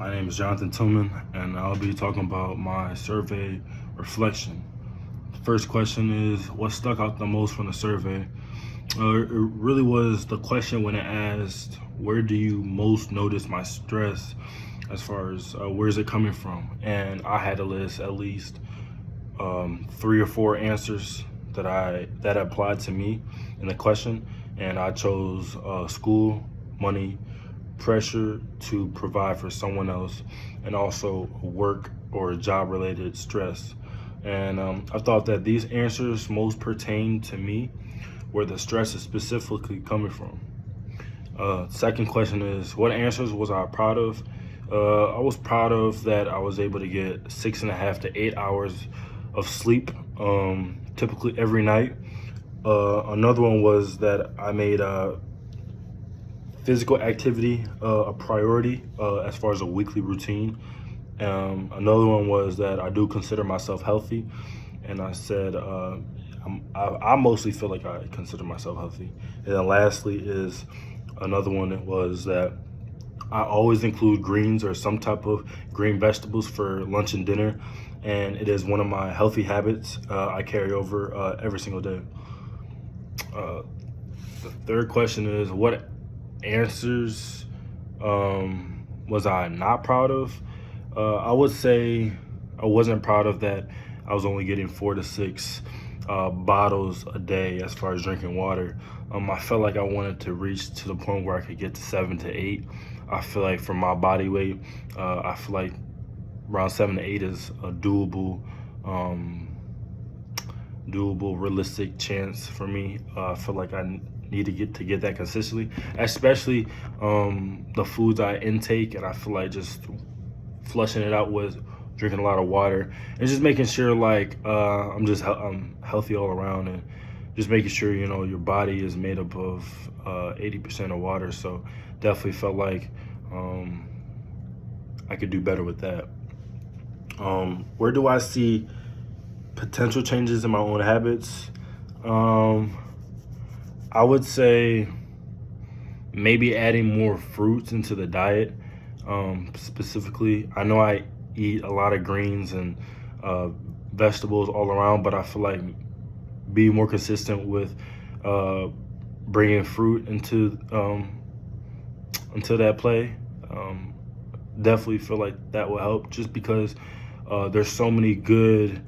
My name is Jonathan Tillman, and I'll be talking about my survey reflection. The first question is, what stuck out the most from the survey? It really was the question when it asked, where do you most notice my stress, as far as where is it coming from? And I had to list at least 3 or 4 answers that applied to me in the question, and I chose school, money, pressure to provide for someone else, and also work or job related stress. And I thought that these answers most pertain to me, where the stress is specifically coming from. Second question is, what answers was I proud of? I was proud of that I was able to get 6.5 to 8 hours of sleep, typically every night. Another one was that I made physical activity a priority as far as a weekly routine. Another one was that I do consider myself healthy, and I said I mostly feel like I consider myself healthy. And then lastly is another one was that I always include greens or some type of green vegetables for lunch and dinner, and it is one of my healthy habits I carry over every single day. Uh, the third question is, what answers was I not proud of? I would say I wasn't proud of that. I was only getting 4 to 6 bottles a day as far as drinking water. I felt like I wanted to reach to the point where I could get to 7 to 8. I feel like for my body weight, I feel like around 7 to 8 is a doable, realistic chance for me. I feel like I need to get that consistently, especially the foods I intake, and I feel like just flushing it out with drinking a lot of water and just making sure like I'm healthy all around, and just making sure your body is made up of 80% of water. So definitely felt like I could do better with that. Where do I see potential changes in my own habits? I would say maybe adding more fruits into the diet. Specifically, I know I eat a lot of greens and uh, vegetables all around, but I feel like being more consistent with uh, bringing fruit into that play. Um, Definitely feel like that will help, just because there's so many good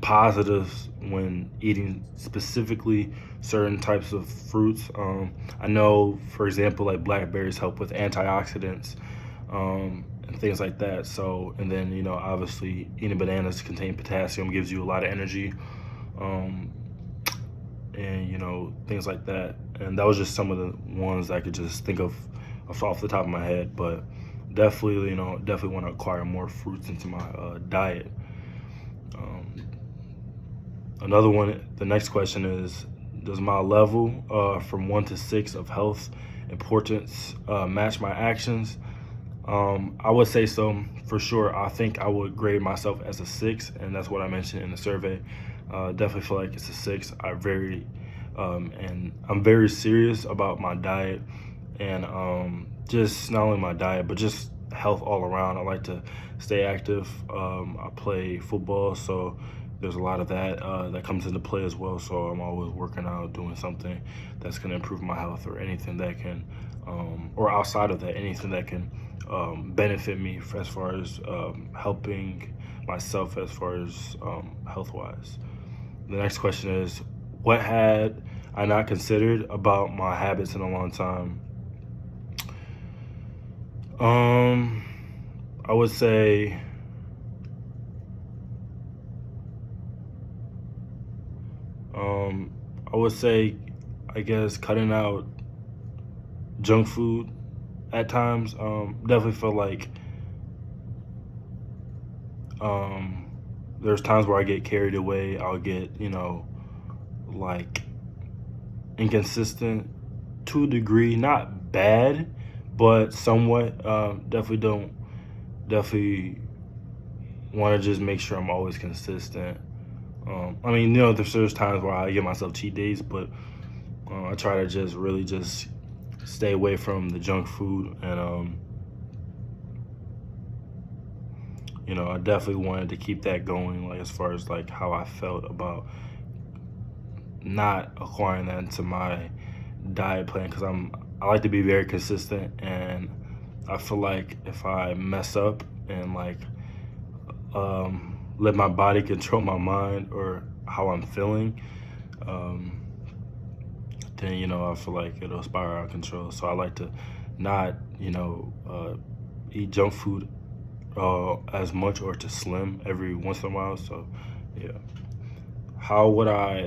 positives when eating specifically certain types of fruits. I know, for example, like blackberries help with antioxidants and things like that. So, and then obviously eating bananas contain potassium, gives you a lot of energy, um, and things like that. And that was just some of the ones I could just think of off the top of my head, but definitely want to acquire more fruits into my diet. Um, Another one, the next question is, does my level from 1 to 6 of health importance match my actions? I would say so, for sure. I think I would grade myself as a 6, and that's what I mentioned in the survey. Definitely feel like it's a 6. And I'm very serious about my diet, and just not only my diet, but just health all around. I like to stay active. I play football, so there's a lot of that comes into play as well. So I'm always working out, doing something that's going to improve my health, or anything that can, or outside of that, anything that can benefit me as far as helping myself as far as health wise. The next question is, what had I not considered about my habits in a long time? Um, I would say um, I would say, I guess, cutting out junk food at times. Definitely feel like um, there's times where I get carried away. I'll get like inconsistent to a degree, not bad, but somewhat. Definitely want to just make sure I'm always consistent. I mean, there's times where I give myself cheat days, but I try to just really just stay away from the junk food, and I definitely wanted to keep that going, like as far as like how I felt about not acquiring that into my diet plan, because I like to be very consistent, and I feel like if I mess up and like let my body control my mind or how I'm feeling, um, then I feel like it'll spiral out of control. So I like to not eat junk food as much, or to slim every once in a while. So yeah.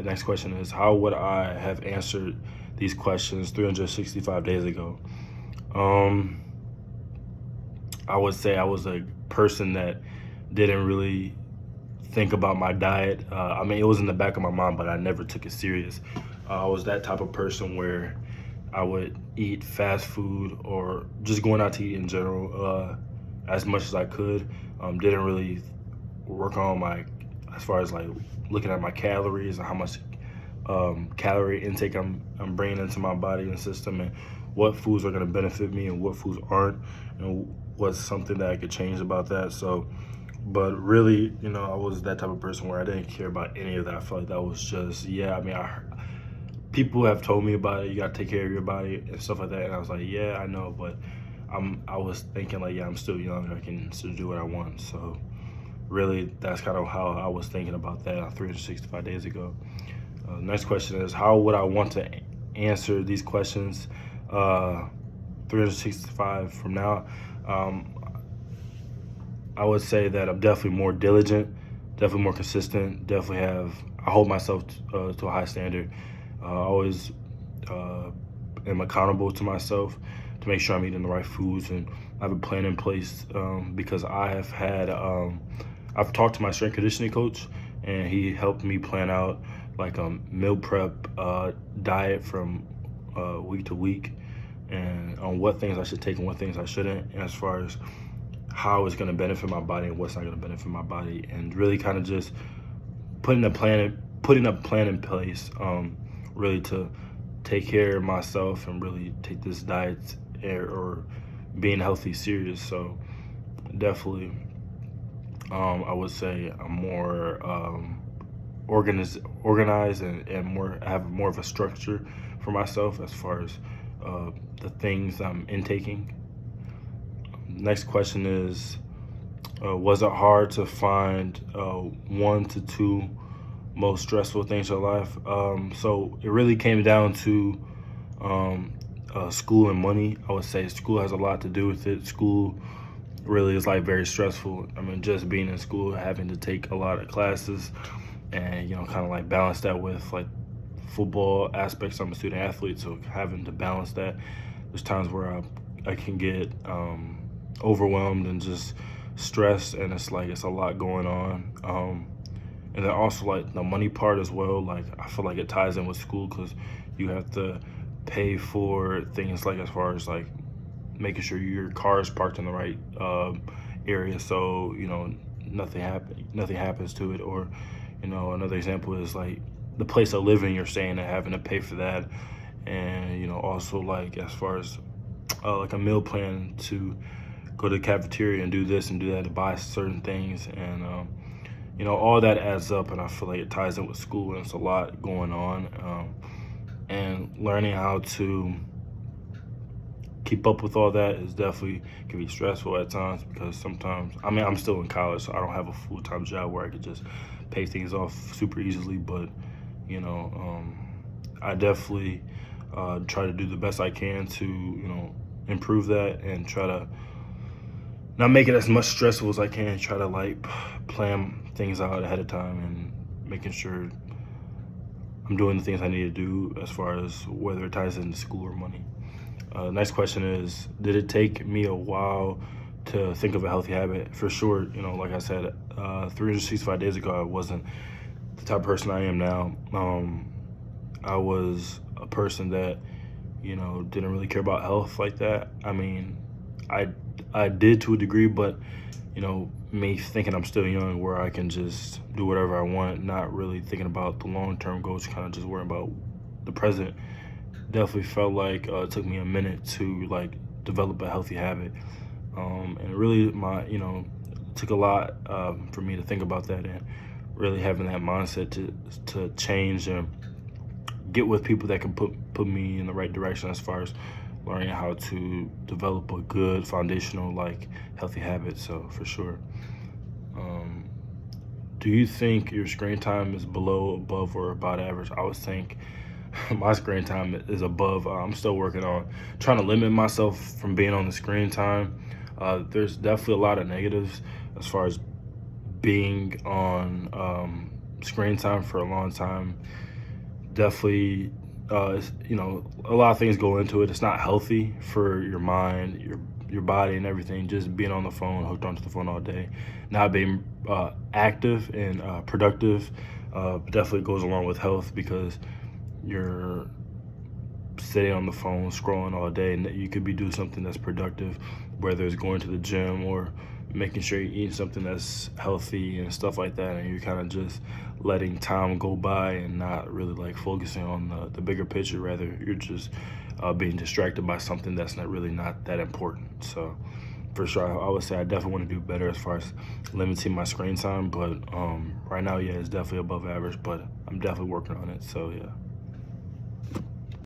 Next question is, how would I have answered these questions 365 days ago? Um, I would say I was a person that didn't really think about my diet. I mean, it was in the back of my mind, but I never took it serious. I was that type of person where I would eat fast food or just going out to eat in general as much as I could. Didn't really work on as far as like looking at my calories and how much calorie intake I'm bringing into my body and system, and what foods are going to benefit me and what foods aren't, and what's something that I could change about that. So, but really, I was that type of person where I didn't care about any of that. I felt like that was just, yeah, I mean, people have told me about it. You got to take care of your body and stuff like that. And I was like, yeah, I know, but I was thinking like, yeah, I'm still young. I can still do what I want. So really, that's kind of how I was thinking about that 365 days ago. Next question is, how would I want to answer these questions 365 from now? I would say that I'm definitely more diligent, definitely more consistent, I hold myself to a high standard. I always am accountable to myself to make sure I'm eating the right foods, and I have a plan in place because I've talked to my strength conditioning coach, and he helped me plan out like a meal prep diet from week to week, and on what things I should take and what things I shouldn't, and as far as how it's going to benefit my body and what's not going to benefit my body, and really kind of just putting a plan in place, really to take care of myself and really take this diet or being healthy serious. So definitely, I would say I'm more organized and have more of a structure for myself as far as the things I'm intaking. Next question is, was it hard to find 1 to 2 most stressful things in your life? So it really came down to school and money. I would say school has a lot to do with it. School really is like very stressful. I mean, just being in school, having to take a lot of classes, and kind of like balance that with like football aspects. I'm a student athlete, so having to balance that. There's times where I can get overwhelmed and just stressed, and it's a lot going on. And then also like the money part as well. Like I feel like it ties in with school, because you have to pay for things like as far as like making sure your car is parked in the right area, so nothing happens to it. Or another example is like the place of living you're staying at, having to pay for that. And also like as far as like a meal plan to go to the cafeteria and do this and do that, to buy certain things, and all that adds up, and I feel like it ties in with school, and it's a lot going on, and learning how to keep up with all that is definitely can be stressful at times, because sometimes, I mean, I'm still in college, so I don't have a full-time job where I could just pay things off super easily, but I definitely try to do the best I can to improve that, and try to not make it as much stressful as I can. Try to like plan things out ahead of time, and making sure I'm doing the things I need to do as far as whether it ties into school or money. Next question is, did it take me a while to think of a healthy habit? For sure, like I said, 365 days ago, I wasn't the type of person I am now. I was a person that, didn't really care about health like that. I mean, I did to a degree, but, me thinking I'm still young where I can just do whatever I want, not really thinking about the long-term goals, kind of just worrying about the present. Definitely felt like it took me a minute to like develop a healthy habit, and really my it took a lot for me to think about that and really having that mindset to change and get with people that can put me in the right direction as far as learning how to develop a good foundational like healthy habit. So for sure. Um, do you think your screen time is below, above, or about average? I would think my screen time is above. I'm still working on trying to limit myself from being on the screen time. There's definitely a lot of negatives as far as being on screen time for a long time. Definitely, a lot of things go into it. It's not healthy for your mind, your body, and everything. Just being on the phone, hooked onto the phone all day, not being active and productive, definitely goes along with health because you're sitting on the phone scrolling all day, and you could be doing something that's productive, whether it's going to the gym or making sure you're eating something that's healthy and stuff like that, and you're kind of just letting time go by and not really like focusing on the bigger picture. Rather, you're just being distracted by something that's not that important. So for sure, I would say I definitely want to do better as far as limiting my screen time, but right now, yeah, it's definitely above average, but I'm definitely working on it. So yeah.